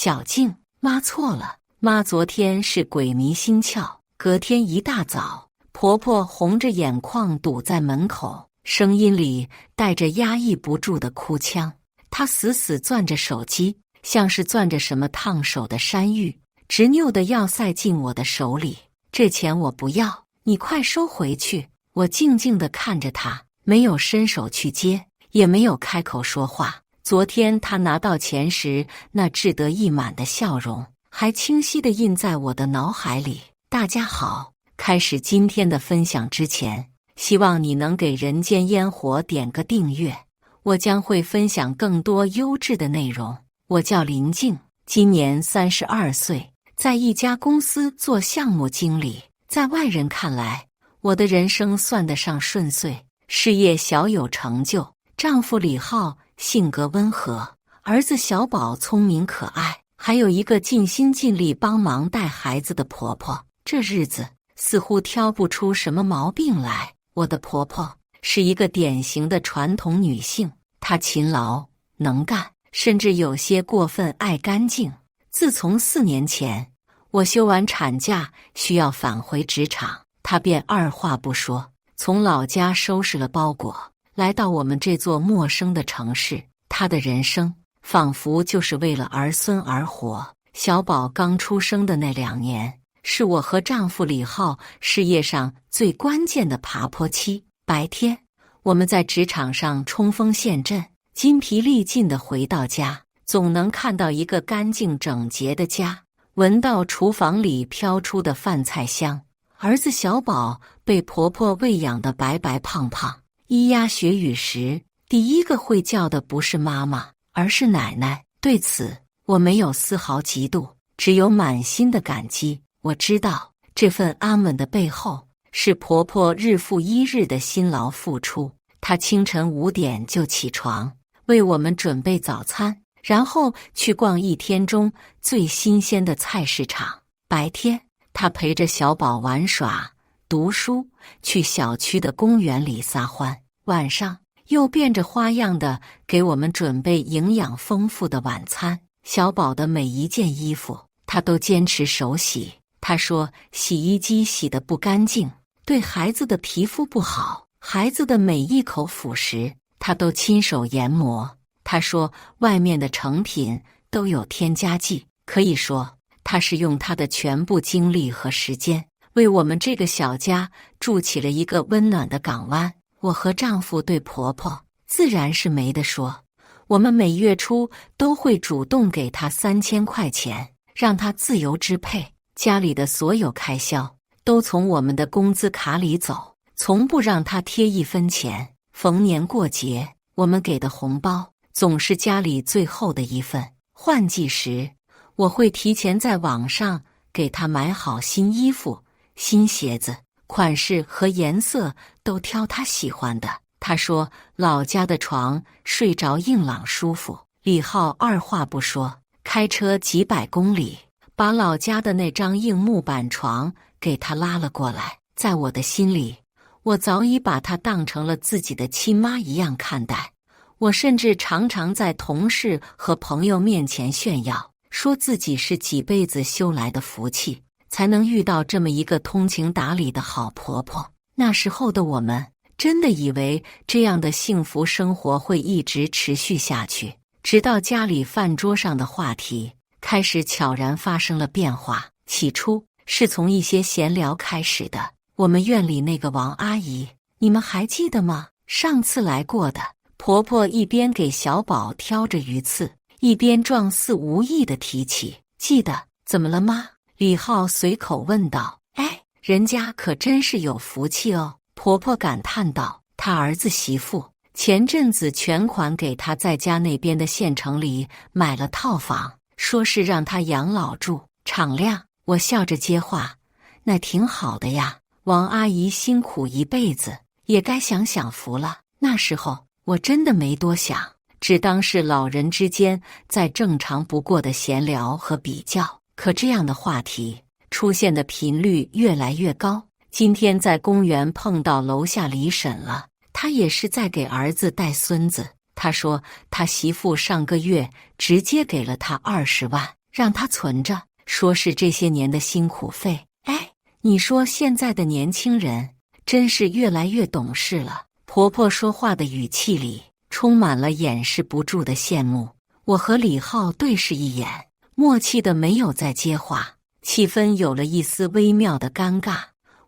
小静，妈错了，妈昨天是鬼迷心窍。隔天一大早，婆婆红着眼眶堵在门口，声音里带着压抑不住的哭腔。她死死攥着手机，像是攥着什么烫手的山芋，执拗的要塞进我的手里。这钱我不要，你快收回去。我静静地看着她，没有伸手去接，也没有开口说话。昨天她拿到钱时那志得意满的笑容，还清晰地印在我的脑海里。大家好，开始今天的分享之前，希望你能给人间烟火点个订阅，我将会分享更多优质的内容。我叫林静，今年32岁，在一家公司做项目经理。在外人看来，我的人生算得上顺遂，事业小有成就。丈夫李浩性格温和，儿子小宝聪明可爱，还有一个尽心尽力帮忙带孩子的婆婆。这日子似乎挑不出什么毛病来。我的婆婆是一个典型的传统女性，她勤劳能干，甚至有些过分爱干净。自从4年前我休完产假需要返回职场，她便二话不说，从老家收拾了包裹，来到我们这座陌生的城市。她的人生仿佛就是为了儿孙而活。小宝刚出生的那2年，是我和丈夫李浩事业上最关键的爬坡期。白天，我们在职场上冲锋陷阵，筋疲力尽地回到家，总能看到一个干净整洁的家，闻到厨房里飘出的饭菜香。儿子小宝被婆婆喂养得白白胖胖，咿呀学语时，第一个会叫的不是妈妈，而是奶奶。对此，我没有丝毫嫉妒，只有满心的感激。我知道这份安稳的背后是婆婆日复一日的辛劳付出。她清晨5点就起床，为我们准备早餐，然后去逛一天中最新鲜的菜市场。白天，她陪着小宝玩耍、读书，去小区的公园里撒欢。晚上，又变着花样的给我们准备营养丰富的晚餐。小宝的每一件衣服，她都坚持手洗。她说洗衣机洗得不干净，对孩子的皮肤不好，孩子的每一口辅食她都亲手研磨。她说外面的成品都有添加剂，可以说她是用她的全部精力和时间，为我们这个小家筑起了一个温暖的港湾。我和丈夫对婆婆自然是没得说，我们每月初都会主动给她3000块钱，让她自由支配。家里的所有开销都从我们的工资卡里走，从不让她贴1分钱。逢年过节，我们给的红包总是家里最后的一份。换季时，我会提前在网上给她买好新衣服、新鞋子，款式和颜色都挑她喜欢的。她说老家的床睡着硬朗舒服。李浩二话不说，开车几百公里，把老家的那张硬木板床给他拉了过来。在我的心里，我早已把她当成了自己的亲妈一样看待。我甚至常常在同事和朋友面前炫耀，说自己是几辈子修来的福气，才能遇到这么一个通情达理的好婆婆。那时候的我们真的以为这样的幸福生活会一直持续下去，直到家里饭桌上的话题开始悄然发生了变化。起初是从一些闲聊开始的。我们院里那个王阿姨，你们还记得吗？上次来过的。婆婆一边给小宝挑着鱼刺，一边状似无意地提起。记得。怎么了妈？李浩随口问道。哎，人家可真是有福气哦。婆婆感叹道。她儿子媳妇前阵子全款给她在家那边的县城里买了套房，说是让她养老住，敞亮。我笑着接话，那挺好的呀，王阿姨辛苦一辈子，也该享享福了。那时候我真的没多想，只当是老人之间再正常不过的闲聊和比较。可这样的话题出现的频率越来越高。今天在公园碰到楼下李婶了，她也是在给儿子带孙子。她说她媳妇上个月直接给了她20万，让他存着，说是这些年的辛苦费。哎，你说现在的年轻人真是越来越懂事了。婆婆说话的语气里充满了掩饰不住的羡慕。我和李浩对视一眼，默契的没有再接话，气氛有了一丝微妙的尴尬。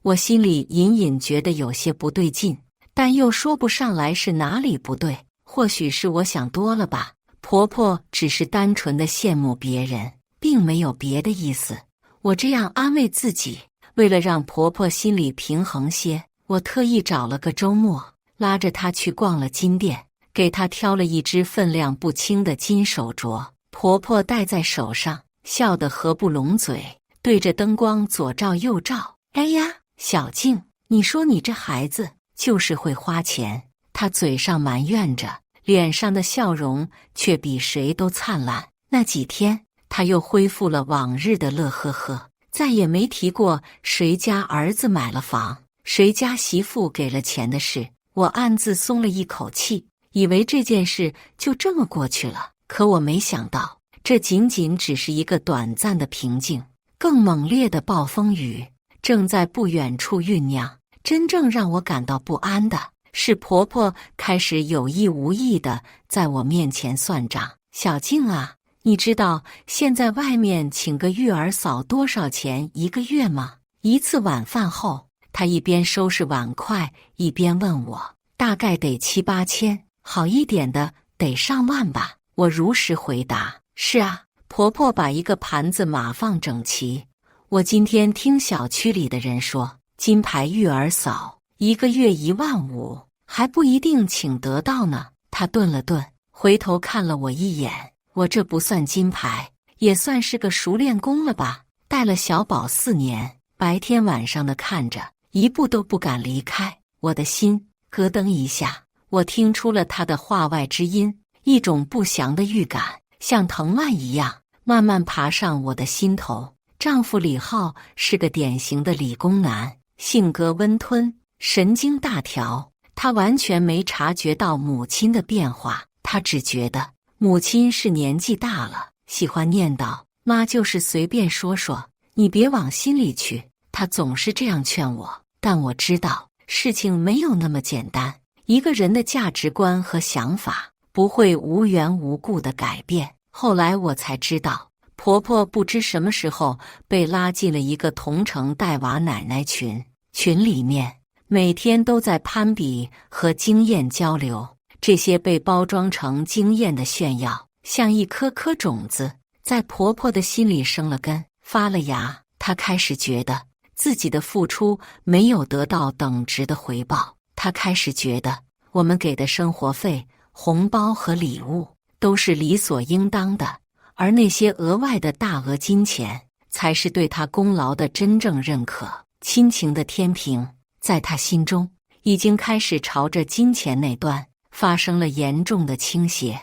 我心里隐隐觉得有些不对劲，但又说不上来是哪里不对，或许是我想多了吧。婆婆只是单纯的羡慕别人，并没有别的意思。我这样安慰自己。为了让婆婆心里平衡些，我特意找了个周末，拉着她去逛了金店，给她挑了一只分量不轻的金手镯。婆婆戴在手上，笑得合不拢嘴，对着灯光左照右照。哎呀，小静，你说你这孩子就是会花钱。她嘴上埋怨着，脸上的笑容却比谁都灿烂。那几天，她又恢复了往日的乐呵呵，再也没提过谁家儿子买了房，谁家媳妇给了钱的事。我暗自松了一口气，以为这件事就这么过去了。可我没想到，这仅仅只是一个短暂的平静，更猛烈的暴风雨正在不远处酝酿。真正让我感到不安的是，婆婆开始有意无意地在我面前算账。小静啊，你知道现在外面请个育儿嫂多少钱一个月吗？一次晚饭后，她一边收拾碗筷，一边问我，大概得7、8千，好一点的得上万吧。我如实回答，是啊。婆婆把一个盘子码放整齐。我今天听小区里的人说，金牌育儿嫂一个月15000，还不一定请得到呢。她顿了顿，回头看了我一眼。我这不算金牌，也算是个熟练工了吧？带了小宝4年，白天晚上的看着，一步都不敢离开。我的心咯噔一下，我听出了她的话外之音，一种不祥的预感像藤蔓一样慢慢爬上我的心头。丈夫李浩是个典型的理工男，性格温吞，神经大条。他完全没察觉到母亲的变化，他只觉得母亲是年纪大了，喜欢念叨，妈就是随便说说，你别往心里去。他总是这样劝我，但我知道事情没有那么简单。一个人的价值观和想法不会无缘无故的改变。后来我才知道，婆婆不知什么时候被拉进了一个同城带娃奶奶群，群里面每天都在攀比和经验交流。这些被包装成经验的炫耀，像一颗颗种子，在婆婆的心里生了根，发了芽。她开始觉得自己的付出没有得到等值的回报，她开始觉得我们给的生活费、红包和礼物都是理所应当的，而那些额外的大额金钱才是对她功劳的真正认可。亲情的天平在她心中已经开始朝着金钱那端发生了严重的倾斜，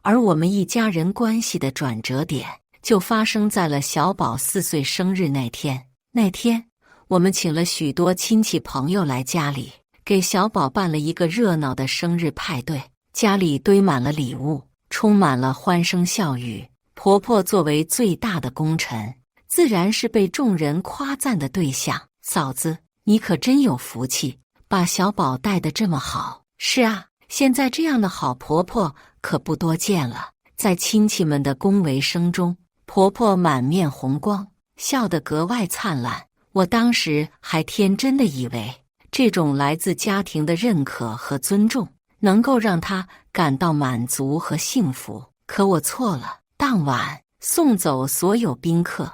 而我们一家人关系的转折点就发生在了小宝4岁生日那天。那天，我们请了许多亲戚朋友来家里，给小宝办了一个热闹的生日派对。家里堆满了礼物，充满了欢声笑语。婆婆作为最大的功臣，自然是被众人夸赞的对象。嫂子，你可真有福气，把小宝带得这么好。是啊，现在这样的好婆婆可不多见了。在亲戚们的恭维声中，婆婆满面红光，笑得格外灿烂。我当时还天真的以为，这种来自家庭的认可和尊重能够让她感到满足和幸福。可我错了。当晚送走所有宾客，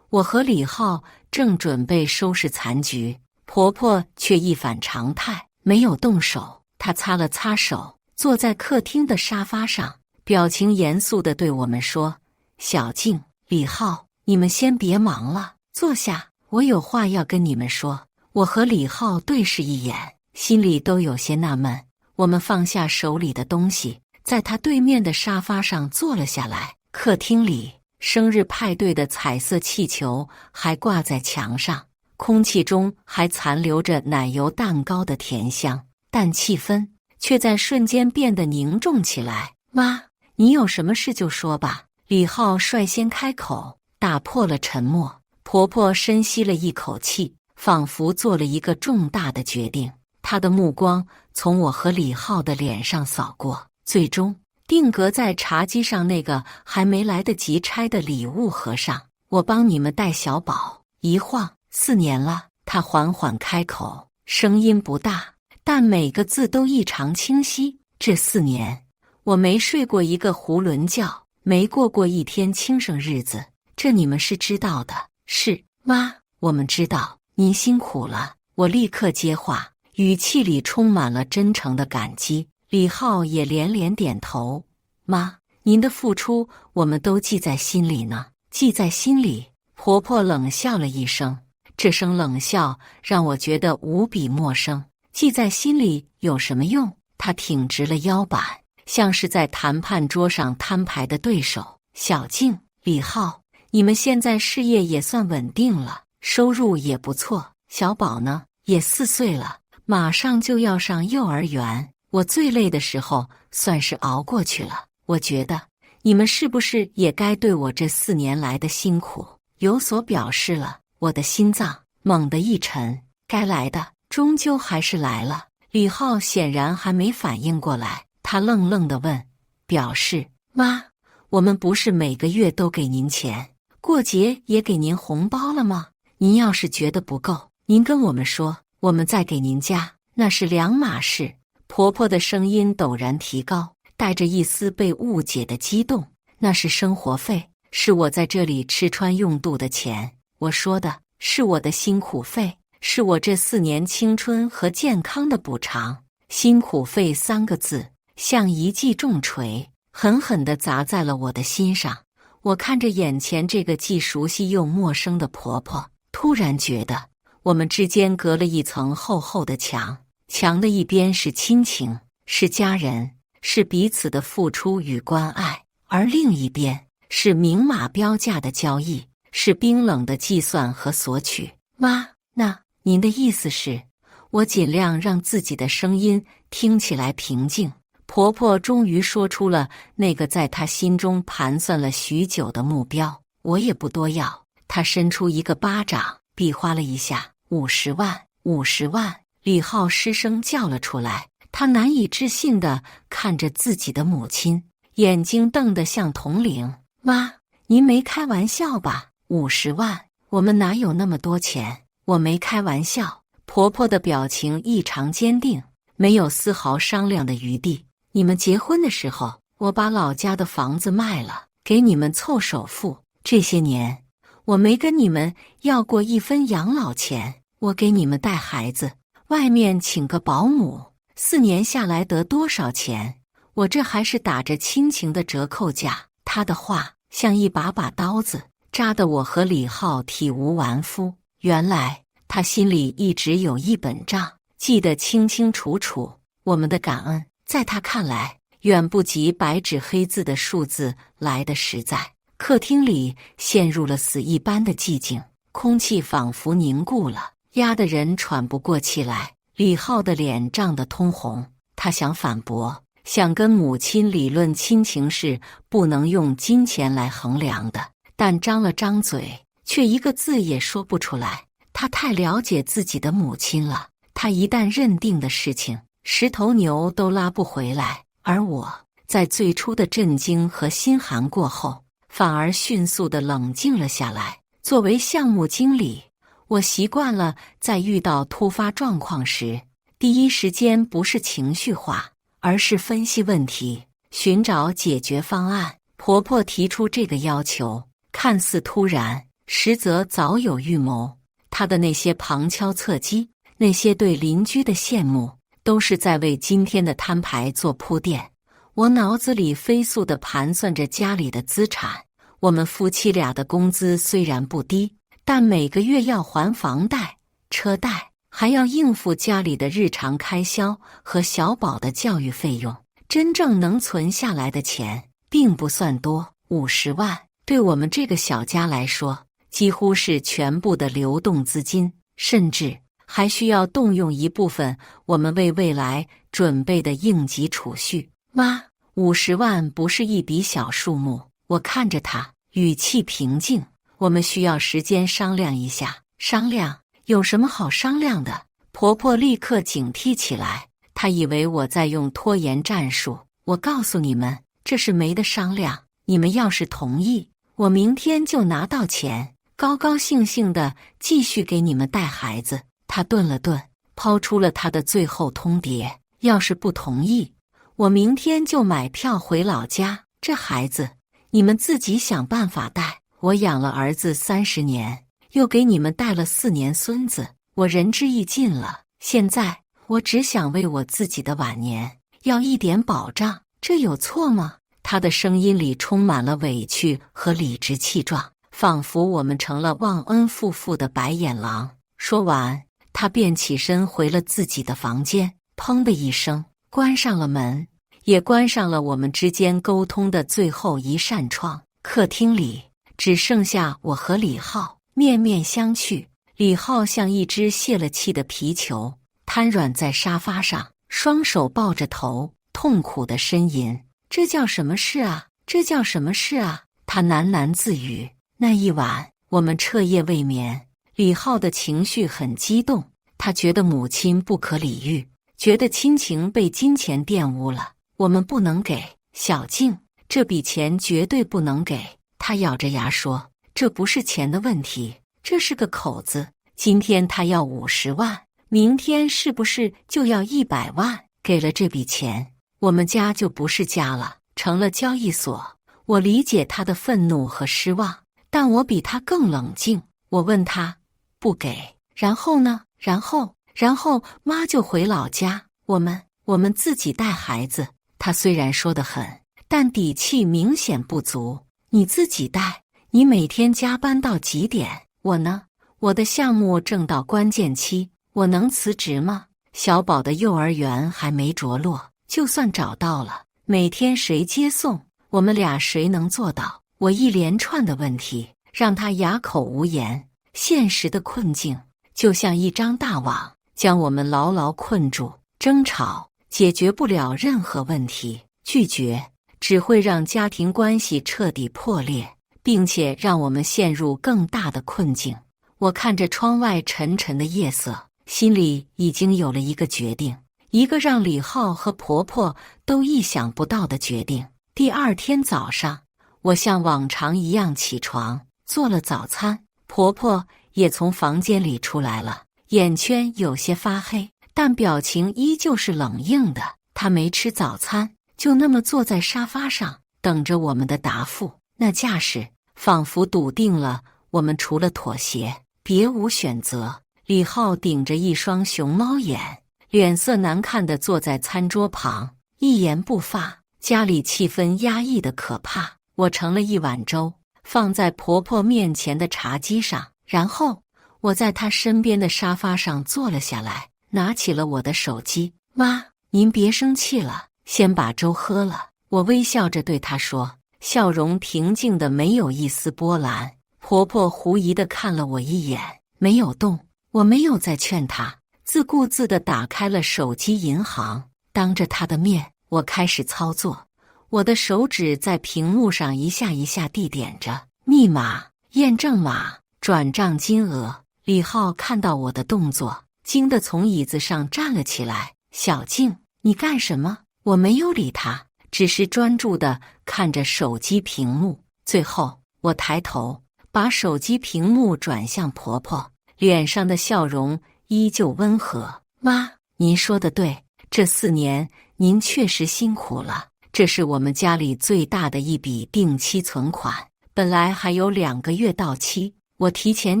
我和李浩正准备收拾残局，婆婆却一反常态，没有动手。她擦了擦手，坐在客厅的沙发上，表情严肃地对我们说，小静、李浩，你们先别忙了，坐下，我有话要跟你们说。我和李浩对视一眼，心里都有些纳闷。我们放下手里的东西，在他对面的沙发上坐了下来。客厅里，生日派对的彩色气球还挂在墙上，空气中还残留着奶油蛋糕的甜香，但气氛却在瞬间变得凝重起来。妈，你有什么事就说吧。李浩率先开口，打破了沉默。婆婆深吸了一口气，仿佛做了一个重大的决定。她的目光从我和李浩的脸上扫过，最终定格在茶几上那个还没来得及拆的礼物盒上。我帮你们带小宝，一晃4年了。她缓缓开口，声音不大，但每个字都异常清晰。这4年，我没睡过一个囫囵觉，没过过一天轻省日子，这你们是知道的。是，妈，我们知道，您辛苦了。我立刻接话，语气里充满了真诚的感激。李浩也连连点头。妈，您的付出我们都记在心里呢。记在心里。婆婆冷笑了一声，这声冷笑让我觉得无比陌生。记在心里有什么用？她挺直了腰板，像是在谈判桌上摊牌的对手。小静，李浩，你们现在事业也算稳定了，收入也不错。小宝呢，也4岁了，马上就要上幼儿园。我最累的时候算是熬过去了。我觉得你们是不是也该对我这4年来的辛苦有所表示了？我的心脏猛地一沉，该来的终究还是来了。李浩显然还没反应过来，他愣愣地问：表示？妈，我们不是每个月都给您钱，过节也给您红包了吗？您要是觉得不够，您跟我们说，我们再给您加，那是2码事。婆婆的声音陡然提高，带着一丝被误解的激动。那是生活费，是我在这里吃穿用度的钱。我说的是我的辛苦费，是我这4年青春和健康的补偿。辛苦费3个字像一记重锤，狠狠地砸在了我的心上。我看着眼前这个既熟悉又陌生的婆婆，突然觉得我们之间隔了一层厚厚的墙。墙的一边是亲情，是家人，是彼此的付出与关爱，而另一边是明码标价的交易，是冰冷的计算和索取。妈，那您的意思是？我尽量让自己的声音听起来平静。婆婆终于说出了那个在她心中盘算了许久的目标。我也不多要，她伸出一个巴掌，比划了一下，50万，50万。李浩失声叫了出来，他难以置信地看着自己的母亲，眼睛瞪得像铜铃。妈，您没开玩笑吧？50万，我们哪有那么多钱？我没开玩笑。婆婆的表情异常坚定，没有丝毫商量的余地。你们结婚的时候，我把老家的房子卖了，给你们凑首付。这些年，我没跟你们要过一分养老钱，我给你们带孩子，外面请个保姆，4年下来得多少钱？我这还是打着亲情的折扣价。他的话像一把把刀子，扎得我和李浩体无完肤。原来他心里一直有一本账，记得清清楚楚。我们的感恩，在他看来，远不及白纸黑字的数字来得实在。客厅里陷入了死一般的寂静，空气仿佛凝固了，压得人喘不过气来。李浩的脸涨得通红，他想反驳，想跟母亲理论亲情是不能用金钱来衡量的，但张了张嘴，却一个字也说不出来。他太了解自己的母亲了，他一旦认定的事情，10头牛都拉不回来。而我在最初的震惊和心寒过后，反而迅速地冷静了下来。作为项目经理，我习惯了在遇到突发状况时，第一时间不是情绪化，而是分析问题，寻找解决方案。婆婆提出这个要求，看似突然，实则早有预谋。她的那些旁敲侧击，那些对邻居的羡慕，都是在为今天的摊牌做铺垫。我脑子里飞速地盘算着家里的资产。我们夫妻俩的工资虽然不低，但每个月要还房贷、车贷，还要应付家里的日常开销和小宝的教育费用。真正能存下来的钱并不算多，50万对我们这个小家来说，几乎是全部的流动资金，甚至还需要动用一部分我们为未来准备的应急储蓄。妈，50万不是一笔小数目。我看着他，语气平静。我们需要时间商量一下。商量？有什么好商量的？婆婆立刻警惕起来，她以为我在用拖延战术。我告诉你们，这是没得商量。你们要是同意，我明天就拿到钱，高高兴兴的继续给你们带孩子。她顿了顿，抛出了她的最后通牒：要是不同意，我明天就买票回老家。这孩子，你们自己想办法带。我养了儿子30年，又给你们带了4年孙子，我仁至义尽了。现在我只想为我自己的晚年要一点保障，这有错吗？他的声音里充满了委屈和理直气壮，仿佛我们成了忘恩负义的白眼狼。说完，他便起身回了自己的房间，砰的一声关上了门，也关上了我们之间沟通的最后一扇窗。客厅里只剩下我和李浩，面面相觑。李浩像一只泄了气的皮球，瘫软在沙发上，双手抱着头，痛苦地呻吟。这叫什么事啊？这叫什么事啊？他喃喃自语。那一晚，我们彻夜未眠。李浩的情绪很激动，他觉得母亲不可理喻，觉得亲情被金钱玷污了。我们不能给小静，这笔钱绝对不能给。他咬着牙说，这不是钱的问题，这是个口子。今天他要50万，明天是不是就要100万？给了这笔钱，我们家就不是家了，成了交易所。我理解他的愤怒和失望，但我比他更冷静。我问他，不给，然后呢？然后妈就回老家，我们自己带孩子。他虽然说得很，但底气明显不足。你自己带，你每天加班到几点？我呢？我的项目正到关键期，我能辞职吗？小宝的幼儿园还没着落，就算找到了，每天谁接送？我们俩谁能做到？我一连串的问题让他哑口无言。现实的困境就像一张大网，将我们牢牢困住。争吵解决不了任何问题，拒绝只会让家庭关系彻底破裂，并且让我们陷入更大的困境。我看着窗外沉沉的夜色，心里已经有了一个决定，一个让李浩和婆婆都意想不到的决定。第二天早上，我像往常一样起床，做了早餐，婆婆也从房间里出来了，眼圈有些发黑，但表情依旧是冷硬的。她没吃早餐，就那么坐在沙发上，等着我们的答复。那架势仿佛笃定了我们除了妥协别无选择。李浩顶着一双熊猫眼，脸色难看地坐在餐桌旁，一言不发。家里气氛压抑得可怕。我盛了一碗粥，放在婆婆面前的茶几上，然后我在她身边的沙发上坐了下来，拿起了我的手机。妈，您别生气了，先把粥喝了。我微笑着对她说，笑容平静的没有一丝波澜。婆婆狐疑地看了我一眼，没有动。我没有再劝她，自顾自地打开了手机银行，当着她的面，我开始操作。我的手指在屏幕上一下一下地点着密码、验证码、转账金额。李浩看到我的动作，惊得从椅子上站了起来。小静，你干什么？我没有理他，只是专注地看着手机屏幕。最后，我抬头，把手机屏幕转向婆婆，脸上的笑容依旧温和。妈，您说的对，这4年您确实辛苦了。这是我们家里最大的一笔定期存款，本来还有2个月到期，我提前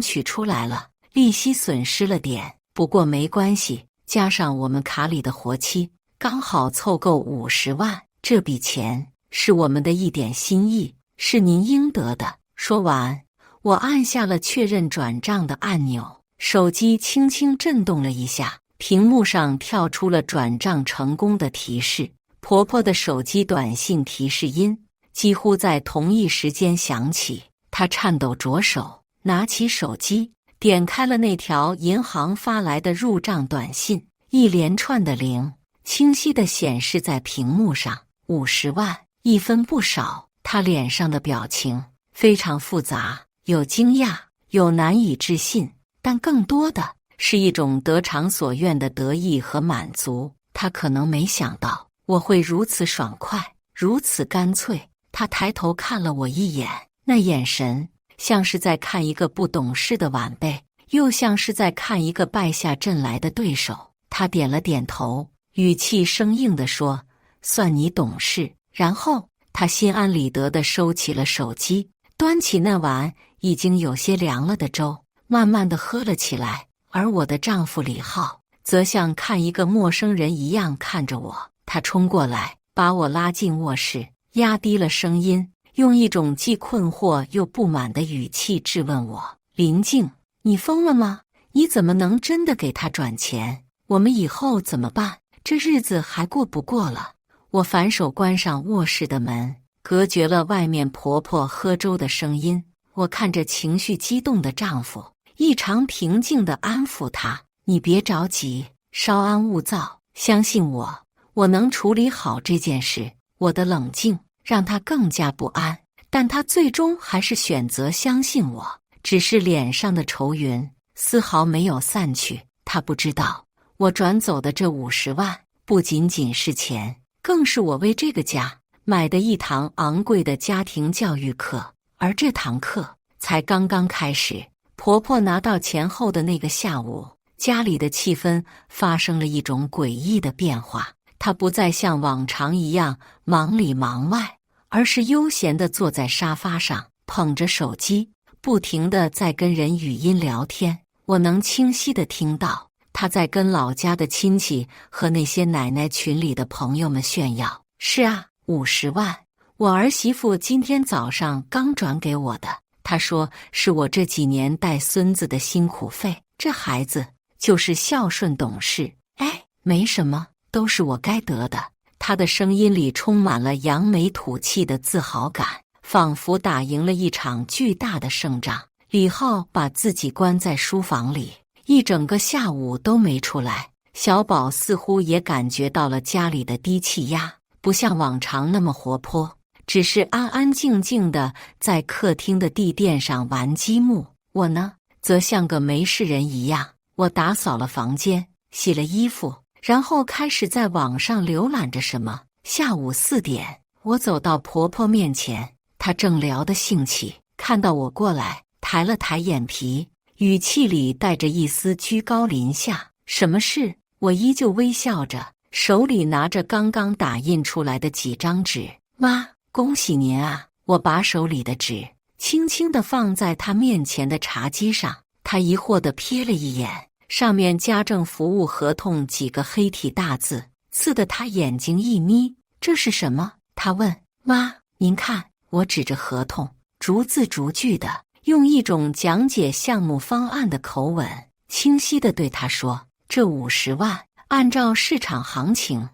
取出来了，利息损失了点，不过没关系，加上我们卡里的活期，刚好凑够50万。这笔钱是我们的一点心意，是您应得的。说完，我按下了确认转账的按钮，手机轻轻震动了一下，屏幕上跳出了转账成功的提示。婆婆的手机短信提示音几乎在同一时间响起，她颤抖着手拿起手机，点开了那条银行发来的入账短信，一连串的0清晰地显示在屏幕上。50万，一分不少。她脸上的表情非常复杂，有惊讶，有难以置信，但更多的是一种得偿所愿的得意和满足。他可能没想到我会如此爽快，如此干脆。他抬头看了我一眼，那眼神像是在看一个不懂事的晚辈，又像是在看一个败下阵来的对手。他点了点头，语气生硬地说：“算你懂事。”然后他心安理得地收起了手机，端起那碗已经有些凉了的粥，慢慢地喝了起来。而我的丈夫李浩则像看一个陌生人一样看着我。他冲过来，把我拉进卧室，压低了声音，用一种既困惑又不满的语气质问我：“林静，你疯了吗？你怎么能真的给他转钱？我们以后怎么办？这日子还过不过了？”我反手关上卧室的门，隔绝了外面婆婆喝粥的声音。我看着情绪激动的丈夫，异常平静地安抚他：“你别着急，稍安勿躁，相信我，我能处理好这件事。”我的冷静让他更加不安，但他最终还是选择相信我，只是脸上的愁云丝毫没有散去。他不知道，我转走的这50万不仅仅是钱，更是我为这个家买的一堂昂贵的家庭教育课。而这堂课才刚刚开始。婆婆拿到钱后的那个下午，家里的气氛发生了一种诡异的变化。她不再像往常一样忙里忙外，而是悠闲地坐在沙发上，捧着手机，不停地在跟人语音聊天。我能清晰地听到她在跟老家的亲戚和那些奶奶群里的朋友们炫耀：“是啊，50万，我儿媳妇今天早上刚转给我的。她说是我这几年带孙子的辛苦费，这孩子就是孝顺懂事。哎，没什么，都是我该得的。”她的声音里充满了扬眉吐气的自豪感，仿佛打赢了一场巨大的胜仗。李浩把自己关在书房里，一整个下午都没出来。小宝似乎也感觉到了家里的低气压，不像往常那么活泼，只是安安静静的在客厅的地垫上玩积木。我呢，则像个没事人一样，我打扫了房间，洗了衣服，然后开始在网上浏览着什么。下午4点，我走到婆婆面前，她正聊得兴起，看到我过来，抬了抬眼皮，语气里带着一丝居高临下。“什么事？”我依旧微笑着，手里拿着刚刚打印出来的几张纸。“妈，恭喜您啊！”我把手里的纸轻轻地放在她面前的茶几上。她疑惑地瞥了一眼，上面家政服务合同几个黑体大字，刺得她眼睛一眯。“这是什么？”她问。“妈，您看。”我指着合同，逐字逐句的用一种讲解项目方案的口吻，清晰地对她说：“这50万，按照市场行情，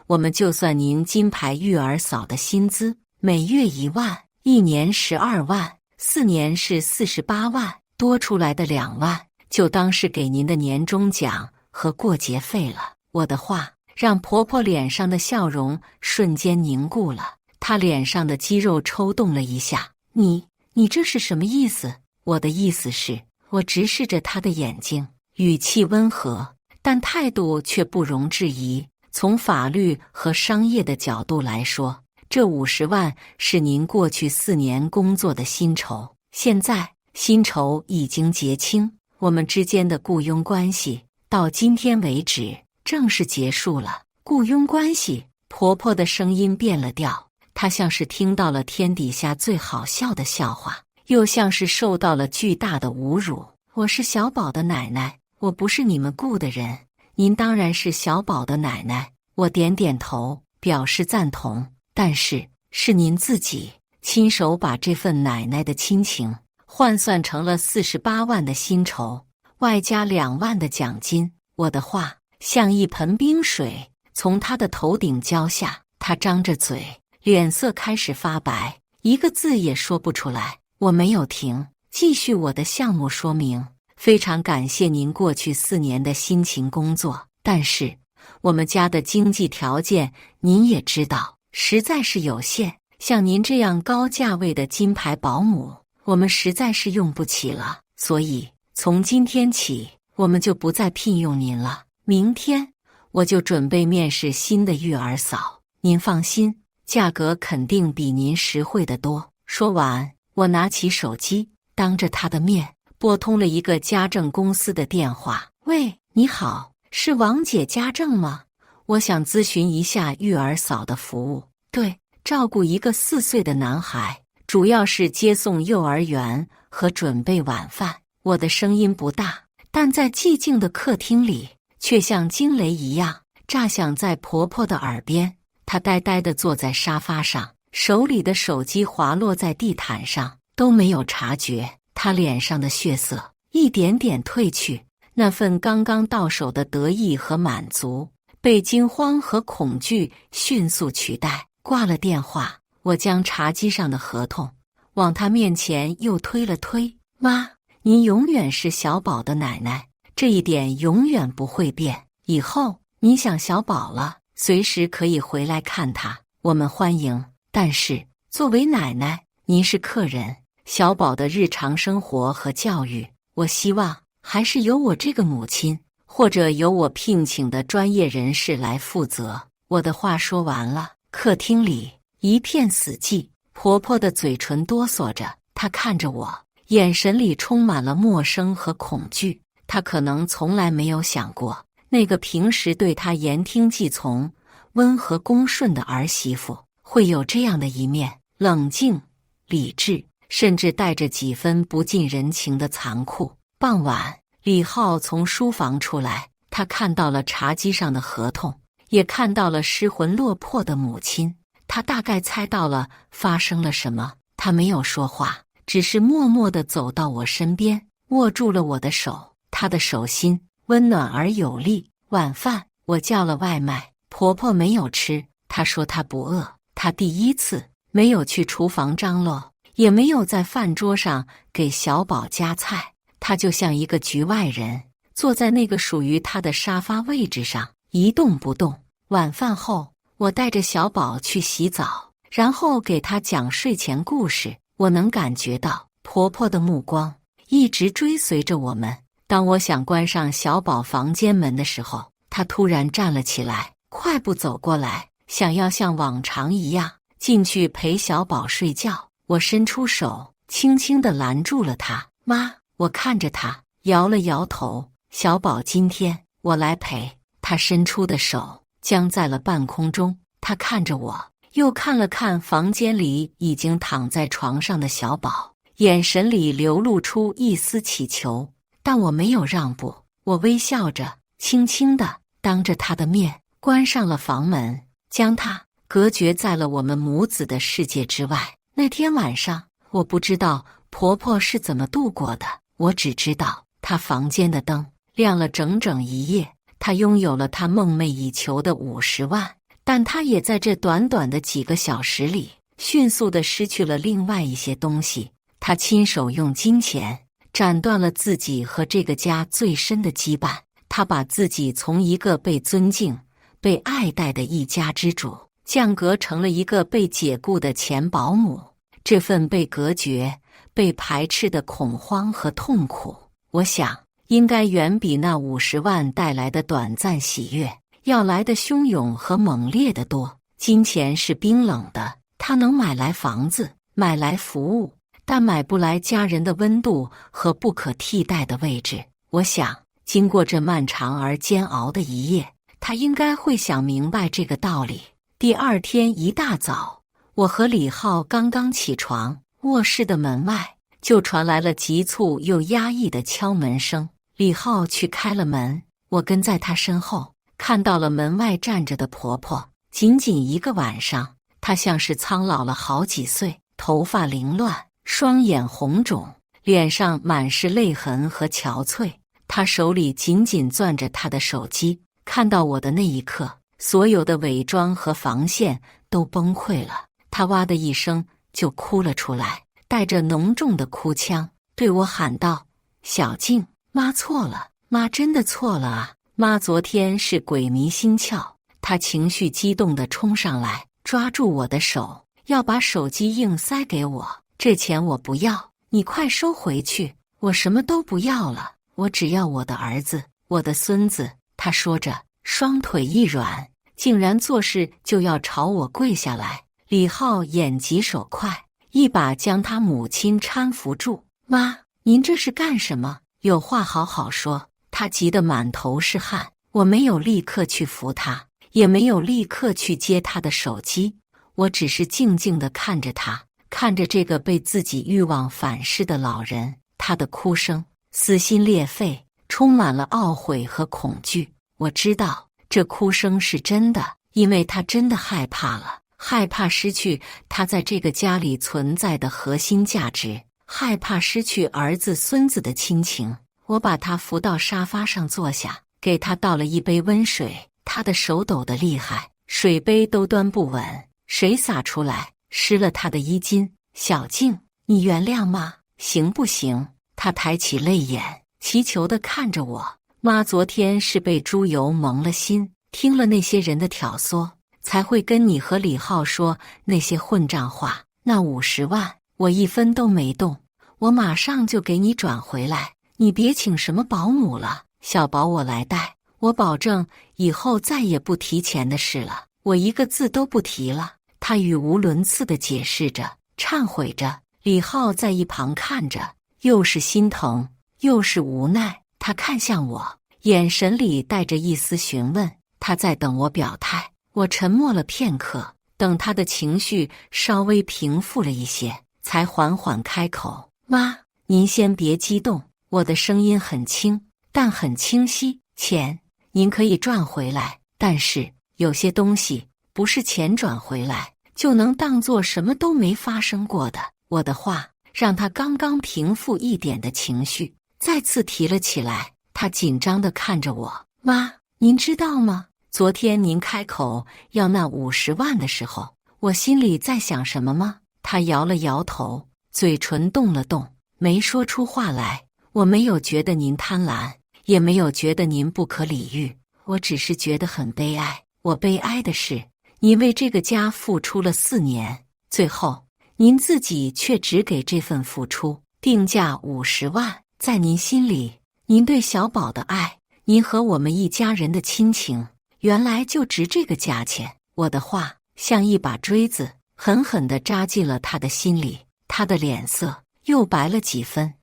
我们就算您金牌育儿嫂的薪资，每月1万，1年12万，4年是48万，多出来的2万，就当是给您的年终奖和过节费了。”我的话让婆婆脸上的笑容瞬间凝固了，她脸上的肌肉抽动了一下。“你这是什么意思？”“我的意思是……”我直视着她的眼睛，语气温和，但态度却不容置疑。“从法律和商业的角度来说，这50万是您过去4年工作的薪酬，现在薪酬已经结清，我们之间的雇佣关系到今天为止正式结束了。”“雇佣关系？”婆婆的声音变了调，她像是听到了天底下最好笑的笑话，又像是受到了巨大的侮辱。“我是小宝的奶奶，我不是你们雇的人。”“您当然是小宝的奶奶。”我点点头，表示赞同。“但是，是您自己亲手把这份奶奶的亲情换算成了48万的薪酬，外加2万的奖金。”我的话像一盆冰水从他的头顶浇下，他张着嘴，脸色开始发白，一个字也说不出来。我没有停，继续我的项目说明。“非常感谢您过去4年的辛勤工作，但是我们家的经济条件您也知道，实在是有限。像您这样高价位的金牌保姆，我们实在是用不起了，所以从今天起，我们就不再聘用您了。明天我就准备面试新的育儿嫂，您放心，价格肯定比您实惠得多。说完，我拿起手机，当着他的面拨通了一个家政公司的电话。喂，你好，是王姐家政吗？我想咨询一下育儿嫂的服务。对，照顾一个4岁的男孩，主要是接送幼儿园和准备晚饭。我的声音不大，但在寂静的客厅里，却像惊雷一样炸响在婆婆的耳边。她呆呆地坐在沙发上，手里的手机滑落在地毯上，都没有察觉。她脸上的血色一点点褪去，那份刚刚到手的得意和满足被惊慌和恐惧迅速取代。挂了电话，我将茶几上的合同往她面前又推了推。妈，您永远是小宝的奶奶，这一点永远不会变。以后你想小宝了，随时可以回来看他，我们欢迎。但是作为奶奶，您是客人，小宝的日常生活和教育，我希望还是由我这个母亲，或者由我聘请的专业人士来负责。我的话说完了，客厅里一片死寂，婆婆的嘴唇哆嗦着，她看着我，眼神里充满了陌生和恐惧。她可能从来没有想过，那个平时对她言听计从、温和恭顺的儿媳妇会有这样的一面，冷静、理智，甚至带着几分不近人情的残酷。傍晚，李浩从书房出来，他看到了茶几上的合同，也看到了失魂落魄的母亲。他大概猜到了发生了什么，他没有说话，只是默默地走到我身边，握住了我的手。他的手心温暖而有力。晚饭我叫了外卖，婆婆没有吃，她说她不饿。她第一次没有去厨房张罗，也没有在饭桌上给小宝夹菜，她就像一个局外人，坐在那个属于她的沙发位置上，一动不动。晚饭后，我带着小宝去洗澡，然后给他讲睡前故事。我能感觉到婆婆的目光一直追随着我们。当我想关上小宝房间门的时候，她突然站了起来，快步走过来，想要像往常一样进去陪小宝睡觉。我伸出手，轻轻地拦住了她。妈，我看着她，摇了摇头。小宝今天我来陪。她伸出的手僵在了半空中，她看着我，又看了看房间里已经躺在床上的小宝，眼神里流露出一丝祈求。但我没有让步，我微笑着，轻轻地当着他的面关上了房门，将他隔绝在了我们母子的世界之外。那天晚上，我不知道婆婆是怎么度过的，我只知道她房间的灯亮了整整一夜。她拥有了她梦寐以求的50万，但她也在这短短的几个小时里迅速地失去了另外一些东西。她亲手用金钱斩断了自己和这个家最深的羁绊，她把自己从一个被尊敬、被爱戴的一家之主降格成了一个被解雇的前保姆。这份被隔绝、被排斥的恐慌和痛苦，我想应该远比那50万带来的短暂喜悦要来的汹涌和猛烈得多。金钱是冰冷的，它能买来房子，买来服务，但买不来家人的温度和不可替代的位置。我想，经过这漫长而煎熬的一夜，他应该会想明白这个道理。第二天一大早，我和李浩刚刚起床，卧室的门外就传来了急促又压抑的敲门声。李浩去开了门，我跟在他身后，看到了门外站着的婆婆。仅仅一个晚上，她像是苍老了好几岁，头发凌乱，双眼红肿，脸上满是泪痕和憔悴。她手里紧紧攥着她的手机，看到我的那一刻，所有的伪装和防线都崩溃了。她哇的一声就哭了出来，带着浓重的哭腔，对我喊道：“小静，妈错了，妈真的错了啊！妈昨天是鬼迷心窍。”她情绪激动地冲上来，抓住我的手，要把手机硬塞给我。这钱我不要，你快收回去，我什么都不要了，我只要我的儿子，我的孙子。”他说着，双腿一软，竟然做事就要朝我跪下来。李浩眼疾手快，一把将他母亲搀扶住。“妈，您这是干什么？有话好好说。”他急得满头是汗。我没有立刻去扶他，也没有立刻去接他的手机，我只是静静地看着他，看着这个被自己欲望反噬的老人。他的哭声撕心裂肺，充满了懊悔和恐惧。我知道这哭声是真的，因为他真的害怕了，害怕失去他在这个家里存在的核心价值，害怕失去儿子孙子的亲情。我把他扶到沙发上坐下，给他倒了一杯温水。他的手抖得厉害，水杯都端不稳，水洒出来，湿了他的衣襟。“小静，你原谅妈，行不行？”他抬起泪眼，祈求地看着我。“妈昨天是被猪油蒙了心，听了那些人的挑唆，才会跟你和李浩说那些混账话。那50万，我一分都没动，我马上就给你转回来。你别请什么保姆了，小宝我来带，我保证以后再也不提钱的事了，我一个字都不提了。”他语无伦次地解释着，忏悔着。李浩在一旁看着，又是心疼，又是无奈。他看向我，眼神里带着一丝询问，他在等我表态。我沉默了片刻，等他的情绪稍微平复了一些，才缓缓开口：“妈，您先别激动。”我的声音很轻，但很清晰。“钱您可以赚回来，但是有些东西不是钱转回来就能当作什么都没发生过的。”我的话让他刚刚平复一点的情绪再次提了起来。他紧张地看着我：“妈，您知道吗？昨天您开口要那50万的时候，我心里在想什么吗？”他摇了摇头，嘴唇动了动，没说出话来。“我没有觉得您贪婪，也没有觉得您不可理喻，我只是觉得很悲哀。我悲哀的是，你为这个家付出了4年，最后您自己却只给这份付出定价50万。在您心里，您对小宝的爱，您和我们一家人的亲情，原来就值这个价钱。”我的话像一把锥子，狠狠地扎进了他的心里。他的脸色又白了几分。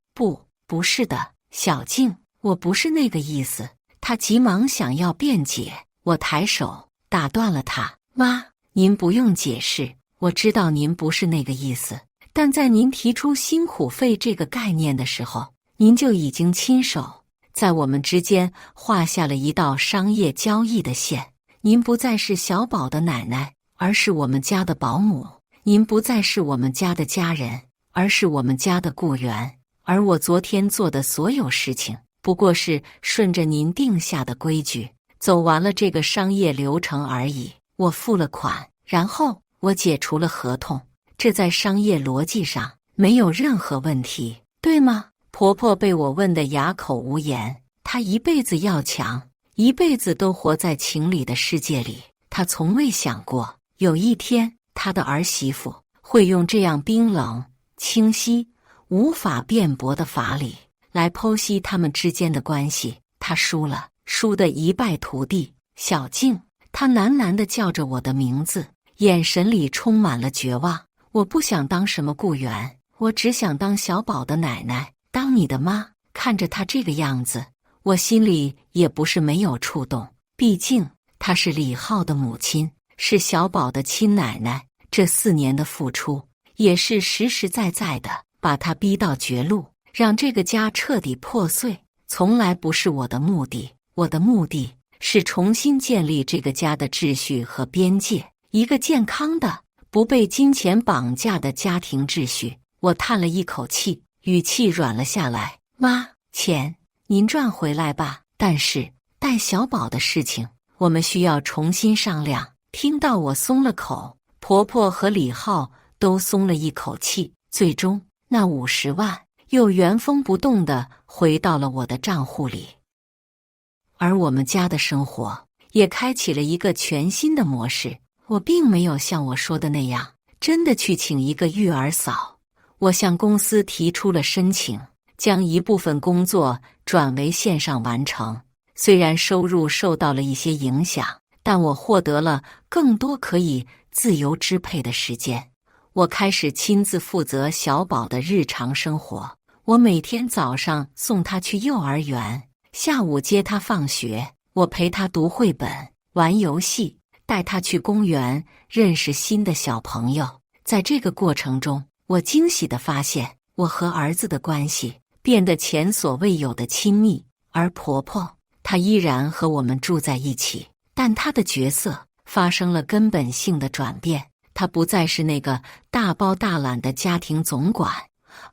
不是的，小静，我不是那个意思。”他急忙想要辩解，我抬手打断了他：“妈，您不用解释，我知道您不是那个意思，但在您提出辛苦费这个概念的时候，您就已经亲手在我们之间画下了一道商业交易的线。您不再是小宝的奶奶，而是我们家的保姆；您不再是我们家的家人，而是我们家的雇员。而我昨天做的所有事情，不过是顺着您定下的规矩，走完了这个商业流程而已。我付了款，然后我解除了合同，这在商业逻辑上没有任何问题，对吗？”婆婆被我问得哑口无言。她一辈子要强，一辈子都活在情理的世界里。她从未想过，有一天她的儿媳妇会用这样冰冷、清晰、无法辩驳的法理来剖析他们之间的关系。她输了，输得一败涂地。“小静！”她喃喃地叫着我的名字，眼神里充满了绝望。“我不想当什么雇员，我只想当小宝的奶奶，当你的妈。”看着她这个样子，我心里也不是没有触动。毕竟她是李浩的母亲，是小宝的亲奶奶。这4年的付出，也是实实在在的把他逼到绝路，让这个家彻底破碎。从来不是我的目的，我的目的是重新建立这个家的秩序和边界，一个健康的、不被金钱绑架的家庭秩序。我叹了一口气，语气软了下来：“妈，钱您赚回来吧，但是带小宝的事情，我们需要重新商量。”听到我松了口，婆婆和李浩都松了一口气。最终，那50万又原封不动地回到了我的账户里，而我们家的生活也开启了一个全新的模式。我并没有像我说的那样，真的去请一个育儿嫂。我向公司提出了申请，将一部分工作转为线上完成。虽然收入受到了一些影响，但我获得了更多可以自由支配的时间。我开始亲自负责小宝的日常生活。我每天早上送他去幼儿园，下午接他放学。我陪他读绘本、玩游戏，带他去公园认识新的小朋友。在这个过程中，我惊喜地发现，我和儿子的关系变得前所未有的亲密。而婆婆，她依然和我们住在一起，但她的角色发生了根本性的转变。她不再是那个大包大揽的家庭总管，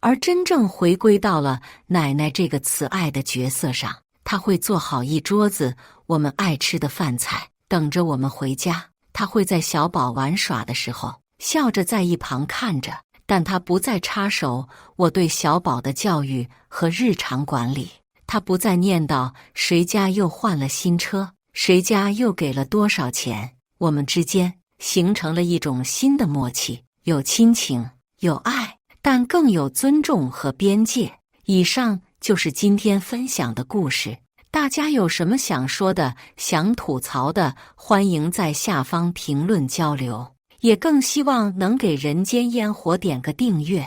而真正回归到了奶奶这个慈爱的角色上。她会做好一桌子我们爱吃的饭菜，等着我们回家。她会在小宝玩耍的时候笑着在一旁看着，但她不再插手我对小宝的教育和日常管理。她不再念叨谁家又换了新车，谁家又给了多少钱。我们之间形成了一种新的默契，有亲情，有爱，但更有尊重和边界。以上就是今天分享的故事，大家有什么想说的、想吐槽的，欢迎在下方评论交流。也更希望能给人间烟火点个订阅，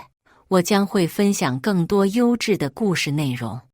我将会分享更多优质的故事内容。